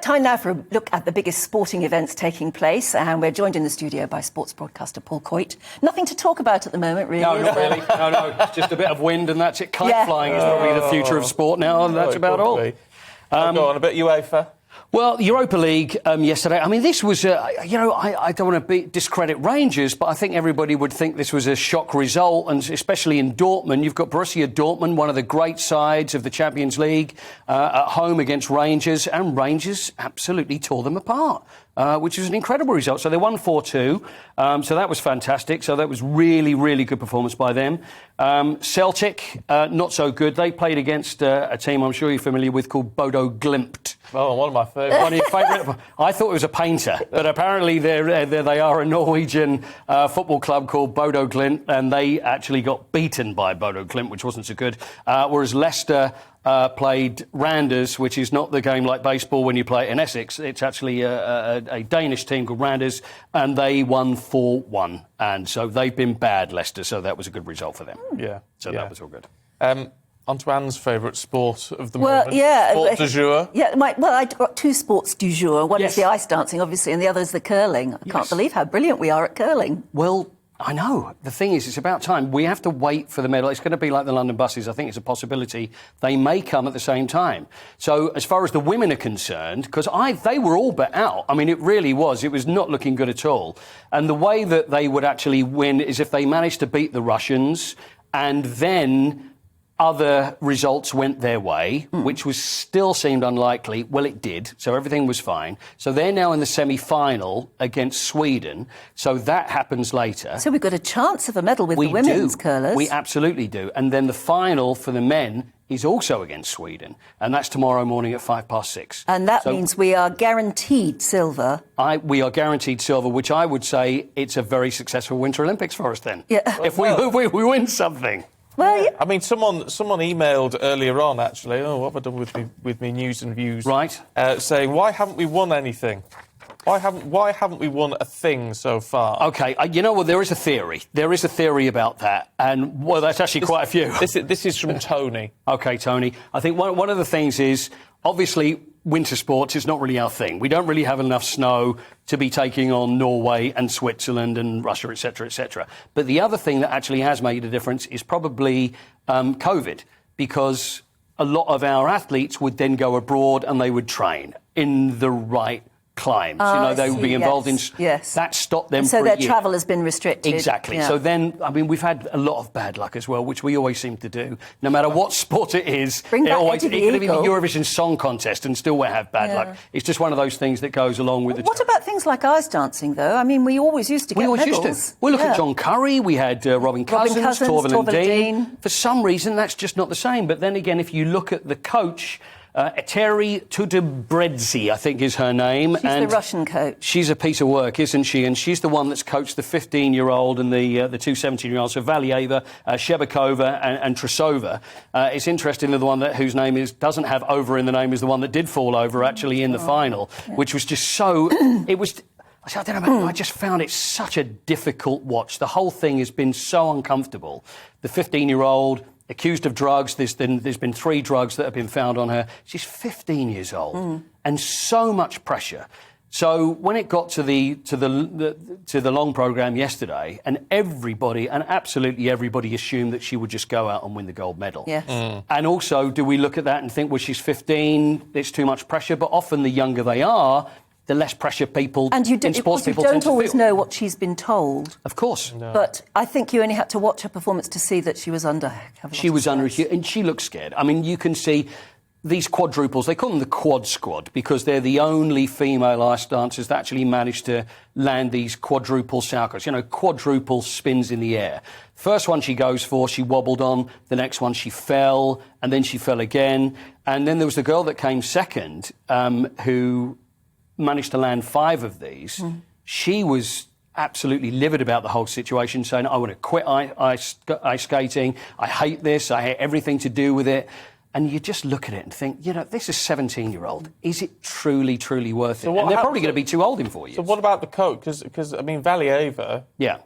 Time now for a look at the biggest sporting events taking place, and we're joined in the studio by sports broadcaster Paul Coyte. Nothing to talk about at the moment, really. No, not really. No, it's just a bit of wind and that's it. Kite flying is probably the future of sport now, and that's about all. Go on, a bit UEFA. Well, Europa League yesterday, I mean, this was, I don't want to discredit Rangers, but I think everybody would think this was a shock result, and especially in Dortmund. You've got Borussia Dortmund, one of the great sides of the Champions League, at home against Rangers, and Rangers absolutely tore them apart. Which was an incredible result. So they won 4-2, so that was fantastic. So that was really, really good performance by them. Celtic, not so good. They played against a team I'm sure you're familiar with called Bodo Glimt. Oh, one of my favourites. One of your favourite? I thought it was a painter, but apparently they are a Norwegian football club called Bodo Glimt, and they actually got beaten by Bodo Glimt, which wasn't so good. Whereas Leicester played Randers, which is not the game like baseball when you play it in Essex. It's actually a Danish team called Randers, and they won 4-1. And so they've been bad, Leicester, so that was a good result for them. Yeah. So that was all good. On to Anne's favourite sport of the moment. Yeah. Sport du jour. Yeah, I've got two sports du jour. One is the ice dancing, obviously, and the other is the curling. I can't believe how brilliant we are at curling. Well, I know. The thing is, it's about time. We have to wait for the medal. It's going to be like the London buses. I think it's a possibility they may come at the same time. So as far as the women are concerned, because they were all but out. I mean, it really was. It was not looking good at all. And the way that they would actually win is if they managed to beat the Russians and then other results went their way, which still seemed unlikely. Well, it did, so everything was fine. So they're now in the semi-final against Sweden, so that happens later. So we've got a chance of a medal with the women's curlers. We absolutely do. And then the final for the men is also against Sweden, and that's tomorrow morning at 6:05. And that means we are guaranteed silver. We are guaranteed silver, which I would say it's a very successful Winter Olympics for us then. Yeah. If we win something. Well, yeah. I mean, someone emailed earlier on, actually, what have I done with me news and views? Right. Saying, why haven't we won anything? Why haven't we won a thing so far? OK, you know what, there is a theory. There is a theory about that, and, well, that's actually quite a few. This is from Tony. OK, Tony. I think one of the things is, obviously, winter sports is not really our thing. We don't really have enough snow to be taking on Norway and Switzerland and Russia, etc., etc. But the other thing that actually has made a difference is probably COVID, because a lot of our athletes would then go abroad and they would train in the right climes. They would be involved in... Yes. That stopped them so for a their year. travel has been restricted. Exactly. Yeah. So then, I mean, we've had a lot of bad luck as well, which we always seem to do. No matter what sport it is, it could be the Eurovision Song Contest and still we'll have bad luck. It's just one of those things that goes along with What about things like ice dancing, though? I mean, we always used to get medals. We look at John Curry, we had Robin Cousins, Torvill and Dean. For some reason, that's just not the same. But then again, if you look at the coach... Eteri Tudebredzi, I think is her name. She's the Russian coach. She's a piece of work, isn't she? And she's the one that's coached the 15-year-old and the two 17-year-olds, so Valieva, Shebakova and Trasova. It's interesting that the one whose name doesn't have over in the name is the one that did fall over, actually, in the final, which was just so... It was... I don't know, I just found it such a difficult watch. The whole thing has been so uncomfortable. The 15-year-old... accused of drugs. There's been 3 drugs that have been found on her. She's 15 years old, and so much pressure. So when it got to the long programme yesterday, and absolutely everybody assumed that she would just go out and win the gold medal. Yes. And also, do we look at that and think, well, she's 15, it's too much pressure? But often the younger they are, the less pressure people in sports people tend to feel. You don't always know what she's been told. Of course. No. But I think you only had to watch her performance to see that she was under... She was under... And she looked scared. I mean, you can see these quadruples, they call them the quad squad because they're the only female ice dancers that actually managed to land these quadruple salchows, quadruple spins in the air. First one she goes for, she wobbled on. The next one she fell, and then she fell again. And then there was the girl that came second who... managed to land 5 of these. She was absolutely livid about the whole situation, saying, I want to quit ice skating. I hate this. I hate everything to do with it. And you just look at it and think, this is a 17-year-old. Is it truly, truly worth it? And they're probably going to be too old in 4 years. So what about the coach? Because I mean, Valieva... Yeah.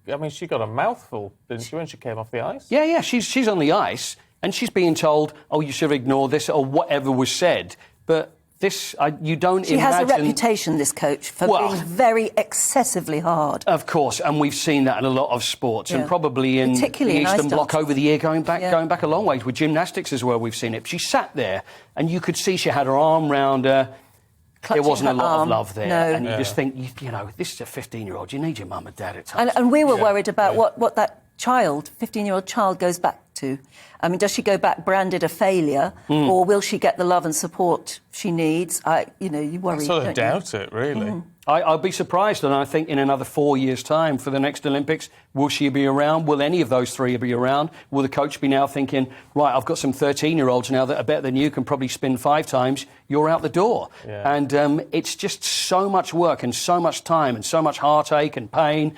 I mean, she got a mouthful, didn't she, when she came off the ice? Yeah, she's on the ice, and she's being told, you should ignore this, or whatever was said. But You don't She imagine... has a reputation, this coach, for being very excessively hard. Of course, and we've seen that in a lot of sports, and probably in particularly the in Eastern Bloc over the year, going back a long ways. With gymnastics as well, we've seen it. She sat there, and you could see she had her arm round her. There wasn't a lot of love there, and you just think, you know, this is a 15-year-old. You need your mum and dad at times. And we were worried about what that child, 15-year-old child, goes back to. I mean, does she go back branded a failure, or will she get the love and support she needs? You worry. I sort of doubt it, really. I'll be surprised, and I think in another 4 years' time for the next Olympics, will she be around? Will any of those three be around? Will the coach be now thinking, right, I've got some 13-year-olds now that are better than you, can probably spin 5 times, you're out the door. Yeah. And it's just so much work and so much time and so much heartache and pain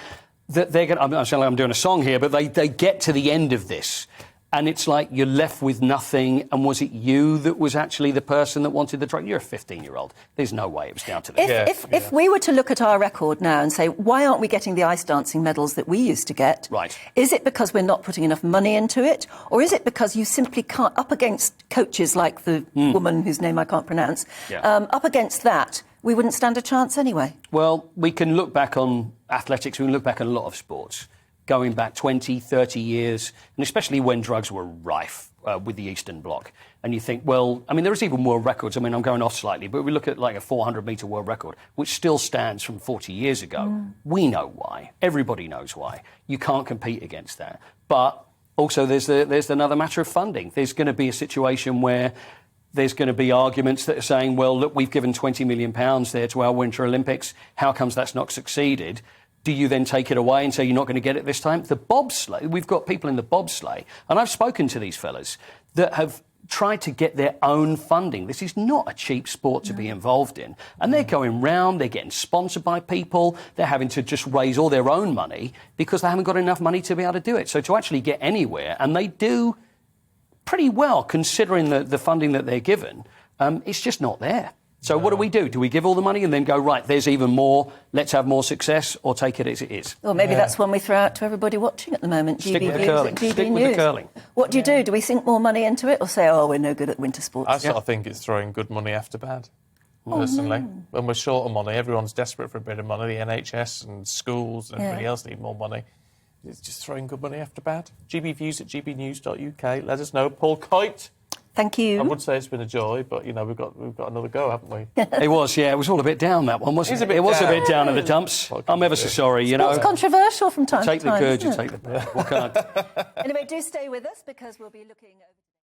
that they're going to... I'm doing a song here, but they get to the end of this, and it's like you're left with nothing. And was it you that was actually the person that wanted the drug? You're a 15-year-old. There's no way it was down to this. If we were to look at our record now and say, why aren't we getting the ice dancing medals that we used to get? Right. Is it because we're not putting enough money into it? Or is it because you simply can't, up against coaches like the woman whose name I can't pronounce, up against that, we wouldn't stand a chance anyway? Well, we can look back on athletics, we can look back on a lot of sports, going back 20, 30 years, and especially when drugs were rife with the Eastern Bloc. And you think, well, I mean, there is even world records. I mean, I'm going off slightly, but we look at like a 400-metre world record, which still stands from 40 years ago. We know why. Everybody knows why. You can't compete against that. But also there's another matter of funding. There's going to be a situation where there's going to be arguments that are saying, well, look, we've given £20 million there to our Winter Olympics. How comes that's not succeeded? Do you then take it away and say you're not going to get it this time? The bobsleigh, we've got people in the bobsleigh, and I've spoken to these fellas that have tried to get their own funding. This is not a cheap sport to be involved in. And they're going round, they're getting sponsored by people, they're having to just raise all their own money because they haven't got enough money to be able to do it. So to actually get anywhere, and they do pretty well considering the funding that they're given, it's just not there. So what do? Do we give all the money and then go, right, there's even more, let's have more success, or take it as it is? Well, maybe that's one we throw out to everybody watching at the moment. Stick with the curling. GBNews. Stick with the curling. What do you do? Do we sink more money into it or say, oh, we're no good at winter sports? I sort of think it's throwing good money after bad, personally. When we're short of money, everyone's desperate for a bit of money. The NHS and schools and everybody else need more money. It's just throwing good money after bad. GBVIEWS at gbnews.uk. Let us know. Paul Coyte. Thank you. I would say it's been a joy, but, you know, we've got another go, haven't we? It was, yeah. It was all a bit down, that one, wasn't it? It was a bit down in the dumps. I'm ever so sorry, you know. It's controversial from time to time. Take the good, you take the bad. What can I do? Anyway, do stay with us because we'll be looking over...